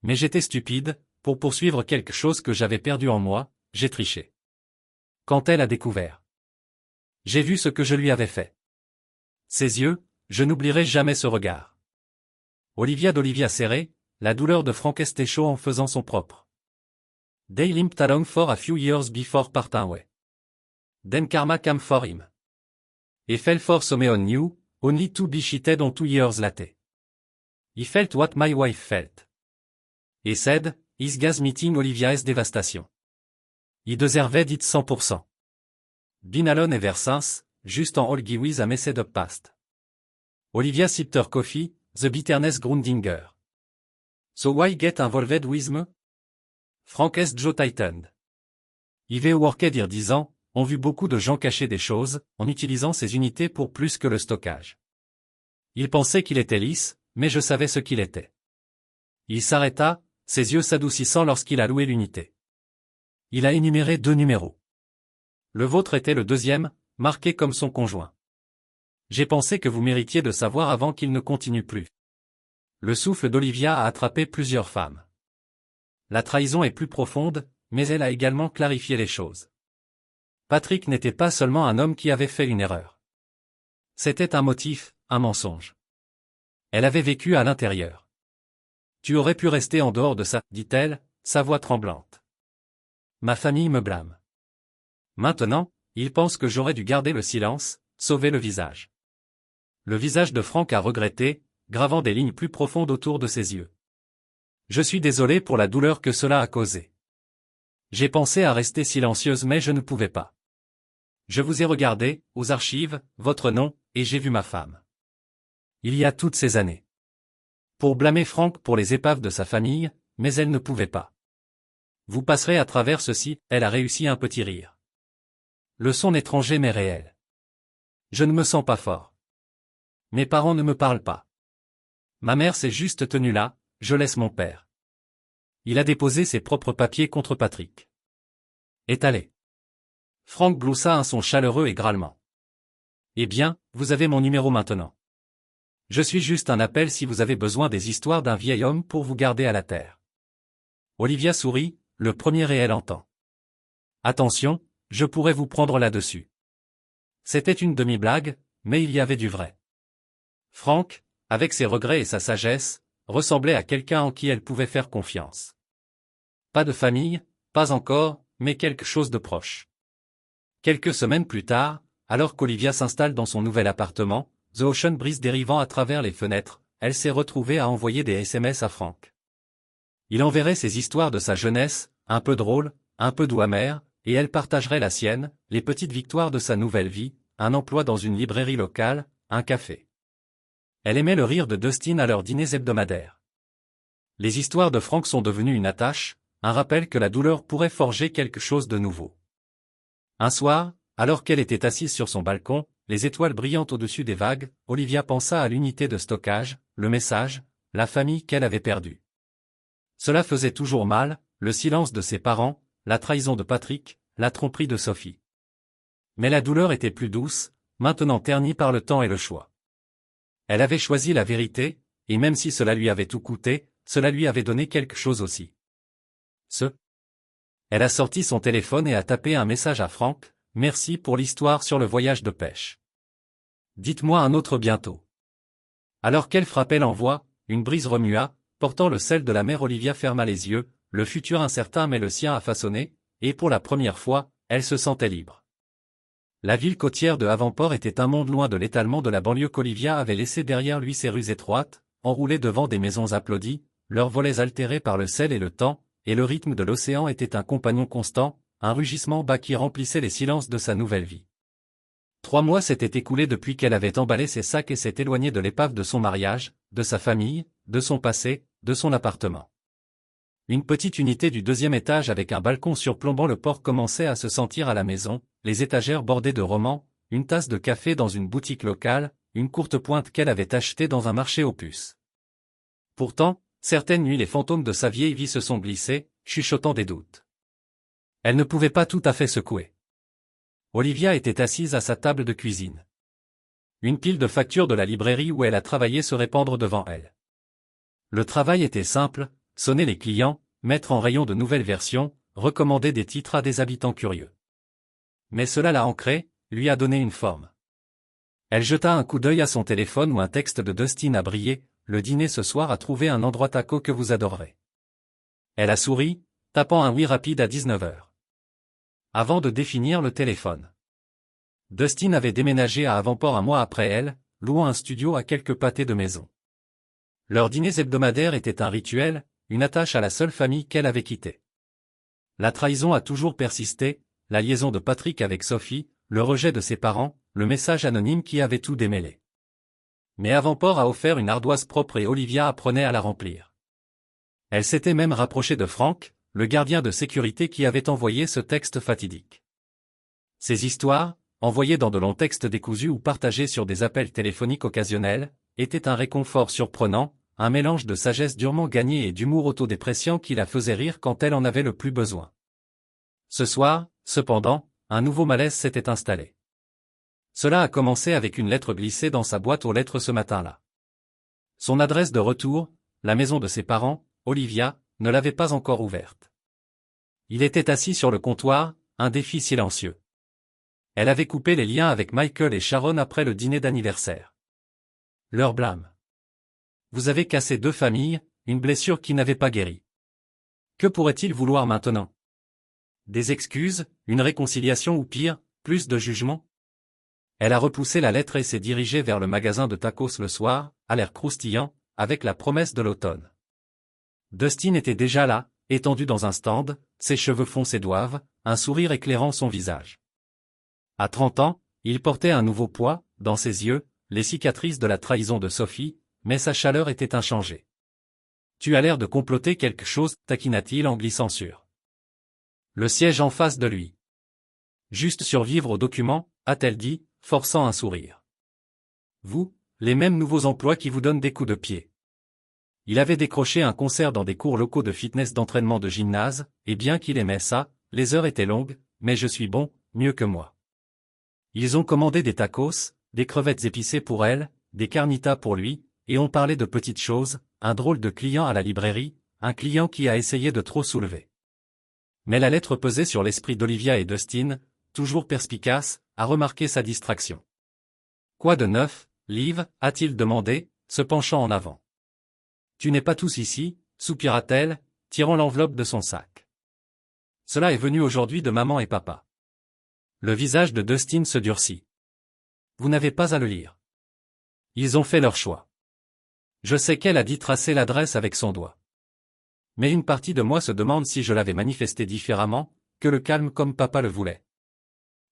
Mais j'étais stupide, pour poursuivre quelque chose que j'avais perdu en moi, j'ai triché. Quand elle a découvert. J'ai vu ce que je lui avais fait. Ses yeux, je n'oublierai jamais ce regard. d'Olivia serré, la douleur de Frank était chaud en faisant son propre. They limped along for a few years before parting away. Then karma came for him. He fell for someone new, only to be cheated on 2 years later. He felt what my wife felt. He said, his gas meeting Olivia's devastation. He deserved it 100%. Been alone ever since, just en all with a messed up past. Olivia sipped her coffee, the bitterness grounding her. So why get involved with me? Frank's jaw tightened. I've worked here 10 ans, ont vu beaucoup de gens cacher des choses, en utilisant ces unités pour plus que le stockage. Il pensait qu'il était lisse, mais je savais ce qu'il était. Il s'arrêta, ses yeux s'adoucissant lorsqu'il a loué l'unité. Il a énuméré 2 numéros. Le vôtre était le deuxième, marqué comme son conjoint. J'ai pensé que vous méritiez de savoir avant qu'il ne continue plus. Le souffle d'Olivia a attrapé plusieurs femmes. La trahison est plus profonde, mais elle a également clarifié les choses. Patrick n'était pas seulement un homme qui avait fait une erreur. C'était un motif, un mensonge. Elle avait vécu à l'intérieur. Tu aurais pu rester en dehors de ça, dit-elle, sa voix tremblante. Ma famille me blâme. Maintenant, ils pensent que j'aurais dû garder le silence, sauver le visage. Le visage de Frank a regretté, gravant des lignes plus profondes autour de ses yeux. Je suis désolé pour la douleur que cela a causée. J'ai pensé à rester silencieuse mais je ne pouvais pas. Je vous ai regardé, aux archives, votre nom, et j'ai vu ma femme. Il y a toutes ces années. Pour blâmer Frank pour les épaves de sa famille, mais elle ne pouvait pas. Vous passerez à travers ceci, elle a réussi un petit rire. Le son étranger mais réel. Je ne me sens pas fort. Mes parents ne me parlent pas. Ma mère s'est juste tenue là, je laisse mon père. Il a déposé ses propres papiers contre Patrick. Étalé. Frank gloussa un son chaleureux et grâlement. Eh bien, vous avez mon numéro maintenant. Je suis juste un appel si vous avez besoin des histoires d'un vieil homme pour vous garder à la terre. Olivia sourit, le premier réel en temps. Attention, je pourrais vous prendre là-dessus. C'était une demi-blague, mais il y avait du vrai. Frank, avec ses regrets et sa sagesse, ressemblait à quelqu'un en qui elle pouvait faire confiance. Pas de famille, pas encore, mais quelque chose de proche. Quelques semaines plus tard, alors qu'Olivia s'installe dans son nouvel appartement, The Ocean Breeze dérivant à travers les fenêtres, elle s'est retrouvée à envoyer des SMS à Frank. Il enverrait ses histoires de sa jeunesse, un peu drôles, un peu doux amères, et elle partagerait la sienne, les petites victoires de sa nouvelle vie, un emploi dans une librairie locale, un café. Elle aimait le rire de Dustin à leurs dîners hebdomadaires. Les histoires de Frank sont devenues une attache, un rappel que la douleur pourrait forger quelque chose de nouveau. Un soir, alors qu'elle était assise sur son balcon, les étoiles brillantes au-dessus des vagues, Olivia pensa à l'unité de stockage, le message, la famille qu'elle avait perdue. Cela faisait toujours mal, le silence de ses parents, la trahison de Patrick, la tromperie de Sophie. Mais la douleur était plus douce, maintenant ternie par le temps et le choix. Elle avait choisi la vérité, et même si cela lui avait tout coûté, cela lui avait donné quelque chose aussi. Elle a sorti son téléphone et a tapé un message à Frank, « Merci pour l'histoire sur le voyage de pêche. Dites-moi un autre bientôt. » Alors qu'elle frappait l'envoi, une brise remua, portant le sel de la mer. Olivia ferma les yeux, le futur incertain mais le sien a façonné, et pour la première fois, elle se sentait libre. La ville côtière de Havenport était un monde loin de l'étalement de la banlieue qu'Olivia avait laissé derrière lui, ses rues étroites, enroulées devant des maisons applaudies, leurs volets altérés par le sel et le temps, et le rythme de l'océan était un compagnon constant, un rugissement bas qui remplissait les silences de sa nouvelle vie. 3 mois s'étaient écoulés depuis qu'elle avait emballé ses sacs et s'est éloignée de l'épave de son mariage, de sa famille, de son passé, de son appartement. Une petite unité du 2e étage avec un balcon surplombant le port commençait à se sentir à la maison, les étagères bordées de romans, une tasse de café dans une boutique locale, une courte pointe qu'elle avait achetée dans un marché aux puces. Pourtant, certaines nuits les fantômes de sa vieille vie se sont glissés, chuchotant des doutes. Elle ne pouvait pas tout à fait secouer. Olivia était assise à sa table de cuisine. Une pile de factures de la librairie où elle a travaillé se répandre devant elle. Le travail était simple, sonner les clients, mettre en rayon de nouvelles versions, recommander des titres à des habitants curieux. Mais cela l'a ancrée, lui a donné une forme. Elle jeta un coup d'œil à son téléphone où un texte de Dustin a brillé, le dîner ce soir a trouvé un endroit taco que vous adorerez. Elle a souri, tapant un oui rapide à 19h. Avant de définir le téléphone. Dustin avait déménagé à Avonport un mois après elle, louant un studio à quelques pâtés de maison. Leurs dîners hebdomadaires étaient un rituel, une attache à la seule famille qu'elle avait quittée. La trahison a toujours persisté, la liaison de Patrick avec Sophie, le rejet de ses parents, le message anonyme qui avait tout démêlé. Mais Avonport a offert une ardoise propre et Olivia apprenait à la remplir. Elle s'était même rapprochée de Frank, le gardien de sécurité qui avait envoyé ce texte fatidique. Ces histoires, envoyées dans de longs textes décousus ou partagées sur des appels téléphoniques occasionnels, étaient un réconfort surprenant, un mélange de sagesse durement gagnée et d'humour autodépréciant qui la faisait rire quand elle en avait le plus besoin. Ce soir, cependant, un nouveau malaise s'était installé. Cela a commencé avec une lettre glissée dans sa boîte aux lettres ce matin-là. Son adresse de retour, la maison de ses parents, Olivia, ne l'avait pas encore ouverte. Il était assis sur le comptoir, un défi silencieux. Elle avait coupé les liens avec Michael et Sharon après le dîner d'anniversaire. Leur blâme. Vous avez cassé 2 familles, une blessure qui n'avait pas guéri. Que pourrait-il vouloir maintenant? Des excuses, une réconciliation ou pire, plus de jugement? Elle a repoussé la lettre et s'est dirigée vers le magasin de tacos le soir, à l'air croustillant, avec la promesse de l'automne. Dustin était déjà là, étendu dans un stand, ses cheveux foncés doivent, un sourire éclairant son visage. À 30 ans, il portait un nouveau poids, dans ses yeux, les cicatrices de la trahison de Sophie, mais sa chaleur était inchangée. Tu as l'air de comploter quelque chose, taquina-t-il en glissant sur le siège en face de lui. Juste survivre au document, a-t-elle dit, forçant un sourire. Vous, les mêmes nouveaux emplois qui vous donnent des coups de pied. Il avait décroché un concert dans des cours locaux de fitness d'entraînement de gymnase, et bien qu'il aimait ça, les heures étaient longues, mais je suis bon, mieux que moi. Ils ont commandé des tacos, des crevettes épicées pour elle, des carnitas pour lui, et on parlait de petites choses, un drôle de client à la librairie, un client qui a essayé de trop soulever. Mais la lettre pesait sur l'esprit d'Olivia et Dustin, toujours perspicace, a remarqué sa distraction. Quoi de neuf, Liv, a-t-il demandé, se penchant en avant. Tu n'es pas tous ici, soupira-t-elle, tirant l'enveloppe de son sac. Cela est venu aujourd'hui de maman et papa. Le visage de Dustin se durcit. Vous n'avez pas à le lire. Ils ont fait leur choix. Je sais qu'elle a dit tracer l'adresse avec son doigt. Mais une partie de moi se demande si je l'avais manifesté différemment, que le calme comme papa le voulait.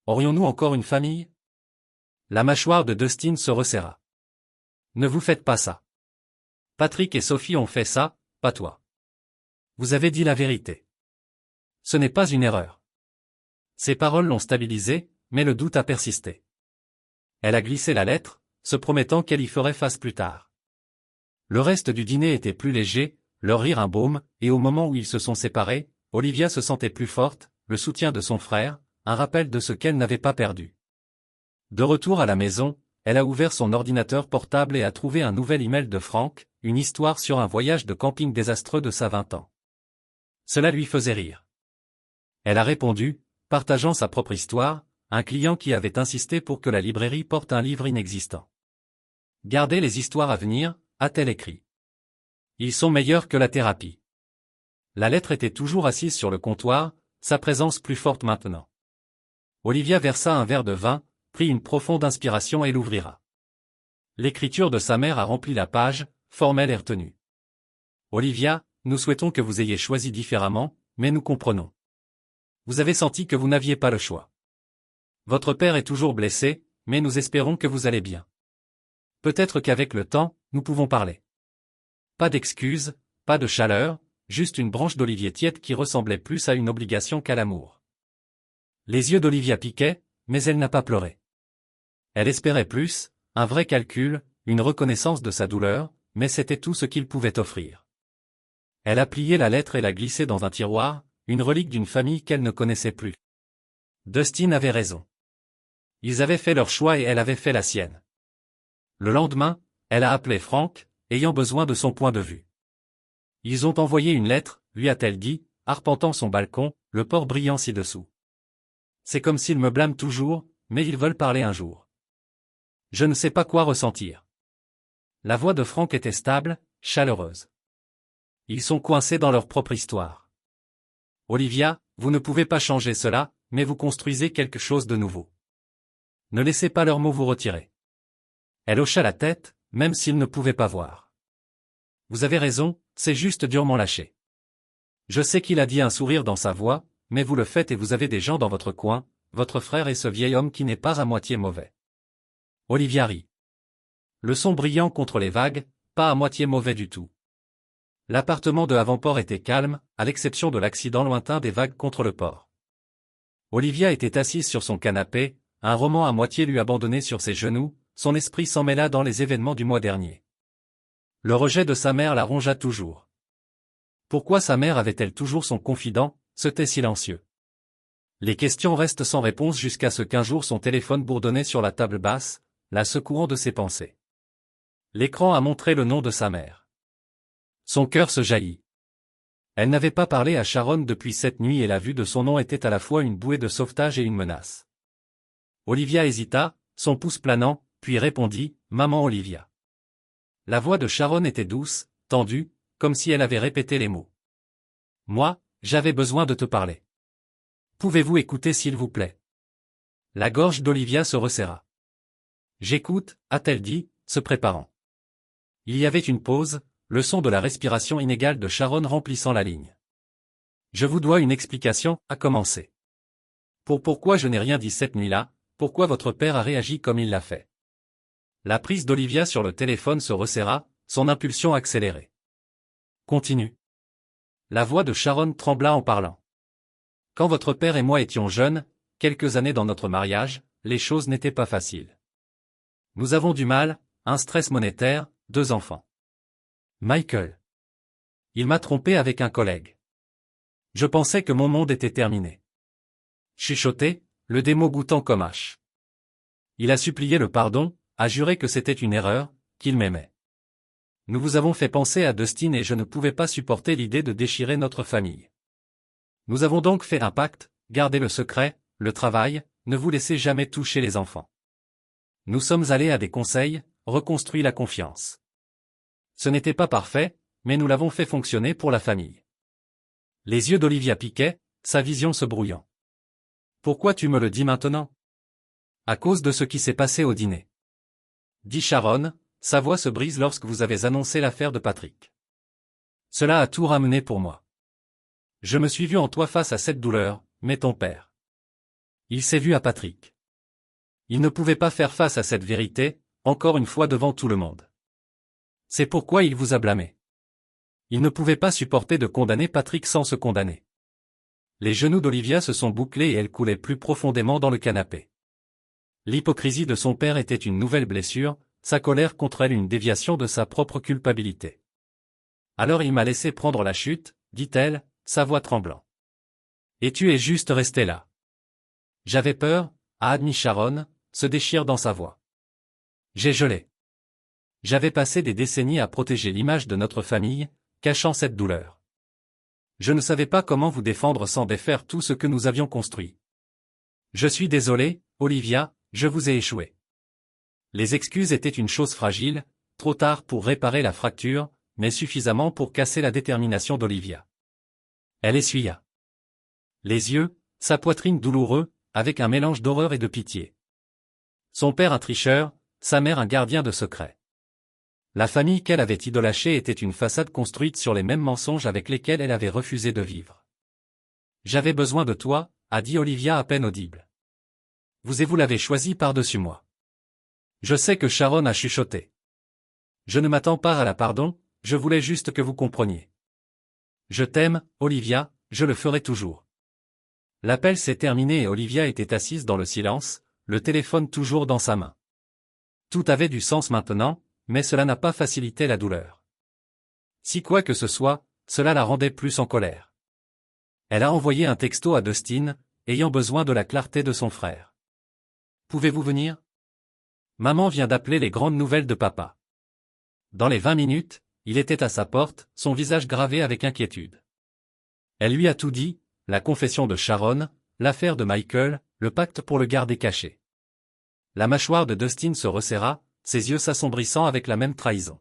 Aurions-nous encore une famille? La mâchoire de Dustin se resserra. Ne vous faites pas ça. Patrick et Sophie ont fait ça, pas toi. Vous avez dit la vérité. Ce n'est pas une erreur. Ses paroles l'ont stabilisé, mais le doute a persisté. Elle a glissé la lettre, se promettant qu'elle y ferait face plus tard. Le reste du dîner était plus léger, leur rire un baume, et au moment où ils se sont séparés, Olivia se sentait plus forte, le soutien de son frère, un rappel de ce qu'elle n'avait pas perdu. De retour à la maison, elle a ouvert son ordinateur portable et a trouvé un nouvel email de Frank, une histoire sur un voyage de camping désastreux de sa 20 ans. Cela lui faisait rire. Elle a répondu, partageant sa propre histoire, un client qui avait insisté pour que la librairie porte un livre inexistant. Gardez les histoires à venir, a-t-elle écrit. Ils sont meilleurs que la thérapie. La lettre était toujours assise sur le comptoir, sa présence plus forte maintenant. Olivia versa un verre de vin, prit une profonde inspiration et l'ouvrira. L'écriture de sa mère a rempli la page, formelle et retenue. Olivia, nous souhaitons que vous ayez choisi différemment, mais nous comprenons. Vous avez senti que vous n'aviez pas le choix. Votre père est toujours blessé, mais nous espérons que vous allez bien. Peut-être qu'avec le temps, nous pouvons parler. Pas d'excuses, pas de chaleur, juste une branche d'olivier tiède qui ressemblait plus à une obligation qu'à l'amour. Les yeux d'Olivia piquaient, mais elle n'a pas pleuré. Elle espérait plus, un vrai calcul, une reconnaissance de sa douleur, mais c'était tout ce qu'il pouvait offrir. Elle a plié la lettre et l'a glissée dans un tiroir, une relique d'une famille qu'elle ne connaissait plus. Dustin avait raison. Ils avaient fait leur choix et elle avait fait la sienne. Le lendemain, elle a appelé Frank, ayant besoin de son point de vue. Ils ont envoyé une lettre, lui a-t-elle dit, arpentant son balcon, le port brillant ci-dessous. C'est comme s'il me blâme toujours, mais ils veulent parler un jour. Je ne sais pas quoi ressentir. La voix de Frank était stable, chaleureuse. Ils sont coincés dans leur propre histoire. Olivia, vous ne pouvez pas changer cela, mais vous construisez quelque chose de nouveau. Ne laissez pas leurs mots vous retirer. Elle hocha la tête, même s'il ne pouvait pas voir. Vous avez raison, c'est juste durement lâché. Je sais qu'il a dit un sourire dans sa voix, mais vous le faites et vous avez des gens dans votre coin, votre frère et ce vieil homme qui n'est pas à moitié mauvais. Olivia rit. Le son brillant contre les vagues, pas à moitié mauvais du tout. L'appartement de Avonport était calme, à l'exception de l'accident lointain des vagues contre le port. Olivia était assise sur son canapé, un roman à moitié lui abandonné sur ses genoux, son esprit s'en mêla dans les événements du mois dernier. Le rejet de sa mère la rongea toujours. Pourquoi sa mère avait-elle toujours son confident, ce tait silencieux? Les questions restent sans réponse jusqu'à ce qu'un jour son téléphone bourdonnait sur la table basse, la secouant de ses pensées. L'écran a montré le nom de sa mère. Son cœur se jaillit. Elle n'avait pas parlé à Sharon depuis cette nuit et la vue de son nom était à la fois une bouée de sauvetage et une menace. Olivia hésita, son pouce planant, puis répondit, « Maman Olivia ». La voix de Sharon était douce, tendue, comme si elle avait répété les mots. « Moi, j'avais besoin de te parler. Pouvez-vous écouter s'il vous plaît ?» La gorge d'Olivia se resserra. « J'écoute » a-t-elle dit, se préparant. Il y avait une pause, le son de la respiration inégale de Sharon remplissant la ligne. « Je vous dois une explication, a commencé. Pourquoi je n'ai rien dit cette nuit-là, pourquoi votre père a réagi comme il l'a fait. » La prise d'Olivia sur le téléphone se resserra, son impulsion accélérée. « Continue. » La voix de Sharon trembla en parlant. « Quand votre père et moi étions jeunes, quelques années dans notre mariage, les choses n'étaient pas faciles. Nous avons du mal, un stress monétaire, 2 enfants. Michael. Il m'a trompé avec un collègue. Je pensais que mon monde était terminé. » Chuchoté, le démon goûtant comme hache. Il a supplié le pardon, a juré que c'était une erreur, qu'il m'aimait. Nous vous avons fait penser à Dustin et je ne pouvais pas supporter l'idée de déchirer notre famille. Nous avons donc fait un pacte, gardez le secret, le travail, ne vous laissez jamais toucher les enfants. Nous sommes allés à des conseils, reconstruit la confiance. Ce n'était pas parfait, mais nous l'avons fait fonctionner pour la famille. Les yeux d'Olivia piquaient, sa vision se brouillant. Pourquoi tu me le dis maintenant? À cause de ce qui s'est passé au dîner. Dit Sharon, sa voix se brise lorsque vous avez annoncé l'affaire de Patrick. Cela a tout ramené pour moi. Je me suis vu en toi face à cette douleur, mais ton père. Il s'est vu à Patrick. Il ne pouvait pas faire face à cette vérité, encore une fois devant tout le monde. C'est pourquoi il vous a blâmé. Il ne pouvait pas supporter de condamner Patrick sans se condamner. Les genoux d'Olivia se sont bouclés et elle coulait plus profondément dans le canapé. L'hypocrisie de son père était une nouvelle blessure, sa colère contre elle une déviation de sa propre culpabilité. Alors il m'a laissé prendre la chute, dit-elle, sa voix tremblant. Et tu es juste resté là. J'avais peur, a admis Sharon, se déchire dans sa voix. J'ai gelé. J'avais passé des décennies à protéger l'image de notre famille, cachant cette douleur. Je ne savais pas comment vous défendre sans défaire tout ce que nous avions construit. Je suis désolé, Olivia, je vous ai échoué. Les excuses étaient une chose fragile, trop tard pour réparer la fracture, mais suffisamment pour casser la détermination d'Olivia. Elle essuya les yeux, sa poitrine douloureuse, avec un mélange d'horreur et de pitié. Son père un tricheur, sa mère un gardien de secret. La famille qu'elle avait idolâtrée était une façade construite sur les mêmes mensonges avec lesquels elle avait refusé de vivre. J'avais besoin de toi, a dit Olivia à peine audible. Vous l'avez choisi par-dessus moi. Je sais que Sharon a chuchoté. Je ne m'attends pas à la pardon, je voulais juste que vous compreniez. Je t'aime, Olivia, je le ferai toujours. L'appel s'est terminé et Olivia était assise dans le silence, le téléphone toujours dans sa main. Tout avait du sens maintenant, mais cela n'a pas facilité la douleur. Si quoi que ce soit, cela la rendait plus en colère. Elle a envoyé un texto à Dustin, ayant besoin de la clarté de son frère. Pouvez-vous venir? Maman vient d'appeler les grandes nouvelles de papa. Dans les 20 minutes, il était à sa porte, son visage gravé avec inquiétude. Elle lui a tout dit, la confession de Sharon, l'affaire de Michael, le pacte pour le garder caché. La mâchoire de Dustin se resserra, ses yeux s'assombrissant avec la même trahison.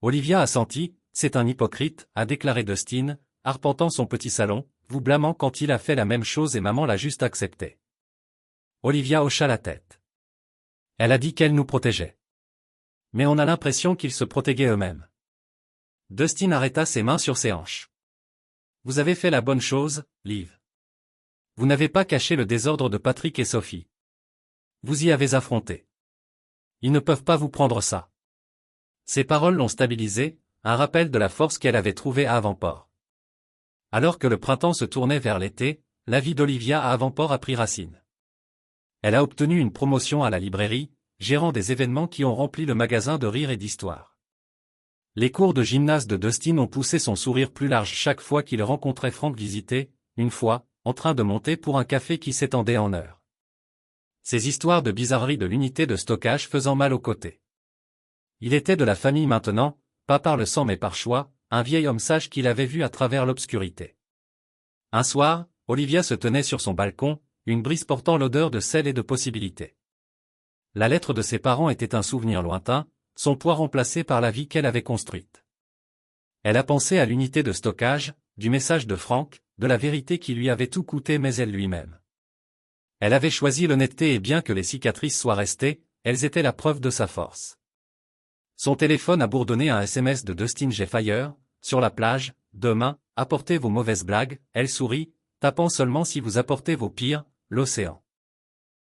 Olivia a senti, c'est un hypocrite, a déclaré Dustin, arpentant son petit salon, vous blâmant quand il a fait la même chose et maman l'a juste accepté. Olivia hocha la tête. Elle a dit qu'elle nous protégeait. Mais on a l'impression qu'ils se protégeaient eux-mêmes. Dustin arrêta ses mains sur ses hanches. Vous avez fait la bonne chose, Liv. Vous n'avez pas caché le désordre de Patrick et Sophie. Vous y avez affronté. Ils ne peuvent pas vous prendre ça. Ces paroles l'ont stabilisée, un rappel de la force qu'elle avait trouvée à Avonport. Alors que le printemps se tournait vers l'été, la vie d'Olivia à Avonport a pris racine. Elle a obtenu une promotion à la librairie, gérant des événements qui ont rempli le magasin de rire et d'histoire. Les cours de gymnase de Dustin ont poussé son sourire plus large chaque fois qu'il rencontrait Frank visité, une fois, en train de monter pour un café qui s'étendait en heures. Ces histoires de bizarreries de l'unité de stockage faisant mal aux côtés. Il était de la famille maintenant, pas par le sang mais par choix, un vieil homme sage qu'il avait vu à travers l'obscurité. Un soir, Olivia se tenait sur son balcon, une brise portant l'odeur de sel et de possibilités. La lettre de ses parents était un souvenir lointain, son poids remplacé par la vie qu'elle avait construite. Elle a pensé à l'unité de stockage, du message de Frank, de la vérité qui lui avait tout coûté mais elle lui-même. Elle avait choisi l'honnêteté et bien que les cicatrices soient restées, elles étaient la preuve de sa force. Son téléphone a bourdonné un SMS de Dustin Jeffayer, sur la plage, demain, apportez vos mauvaises blagues, elle sourit, tapant seulement si vous apportez vos pires, l'océan.